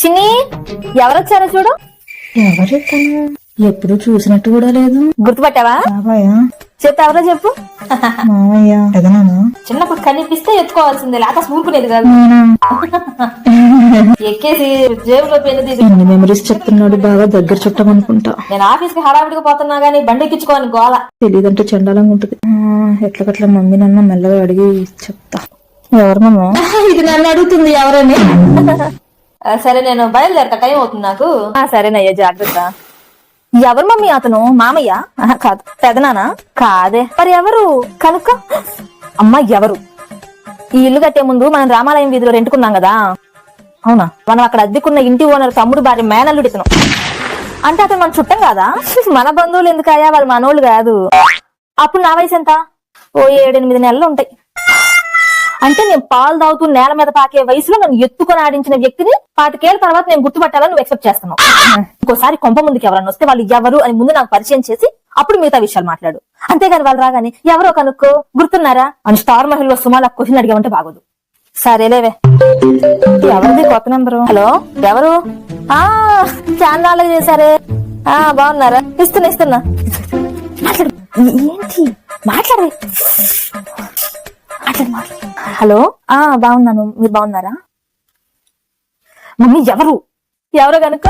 చిన్ని ఎవరొచ్చారో చూడు. ఎవరు ఎప్పుడు చూసినట్టు కూడా లేదు. గుర్తుపట్టావా? చెప్తే ఎవరో చెప్పు. మామయ్య పెదనానా? చిన్నప్పుడు కనిపిస్తే ఎత్తుకోవాల్సిందే, లేక స్మూకునేది కాదు. ఎక్కేసి జేబులో పెన్ను తీసి మెమరీస్ చెప్తున్నాడు. బాగా దగ్గర చుట్టమనుకుంటా. నేను ఆఫీస్ కి హడావిడిగా పోతున్నా గానీ బండి ఎక్కించుకోని గోల. తెలీదంటే చండాలంగా ఉంటది. ఎట్లకట్లా మమ్మీ నన్న మెల్లగా అడిగి చెప్తా. ఎవరమ్మా ఇది? నన్ను అడుగుతుంది ఎవరని. సరే నేను బయలుదేరతా, టైం అవుతుంది నాకు. సరేనయ్యా, జాగ్రత్త. ఎవరు మమ్మీ అతను? మామయ్య? కాదు. పెదనానా? కాదే. మరి ఎవరు కనుక? అమ్మా ఎవరు? ఈ ఇల్లు కట్టే ముందు మనం రామాలయం వీధిలో రెంటుకున్నాం కదా. అవునా? మనం అక్కడ అద్దెకున్న ఇంటి ఓనర్ తమ్ముడు భార్య మేనల్లుడు ఇతను. అంటే అతను మన చుట్టం కాదా? మన బంధువులు ఎందుకయ్యా, వాళ్ళు మనోళ్ళు కాదు. అప్పుడు నా వయసు ఎంత? ఓ 7-8 నెలలు ఉంటాయి. అంటే నేను పాలు తాగుతూ నేల మీద పాకే వయసులో నన్ను ఎత్తుకొని ఆడించిన వ్యక్తిని 25 ఏళ్ల తర్వాత నేను గుర్తుపట్టాలని నువ్వు ఎక్సెప్ట్ చేస్తున్నావు. ఇంకోసారి కొంప ముందుకు ఎవరన్నా వస్తే వాళ్ళు ఎవరు అని ముందు నాకు పరిచయం చేసి అప్పుడు మిగతా విషయాలు మాట్లాడు. అంతేగాని వాళ్ళు రాగానే ఎవరో కనుక్కో, గుర్తున్నారా అని స్టార్ మహిళలో సుమాల క్వశ్చన్ అడిగామంటే బాగోదు. సరేలేవే. ఎవరిది కొత్త నెంబరు? హలో, ఎవరు? చాలా చేశారే. బాగున్నారా? ఇస్తున్నా. మాట్లాడు. ఏంటి మాట్లాడే? హలో, బాగున్నాను. మీరు బాగున్నారా? మమ్మీ ఎవరు? ఎవరో కనుక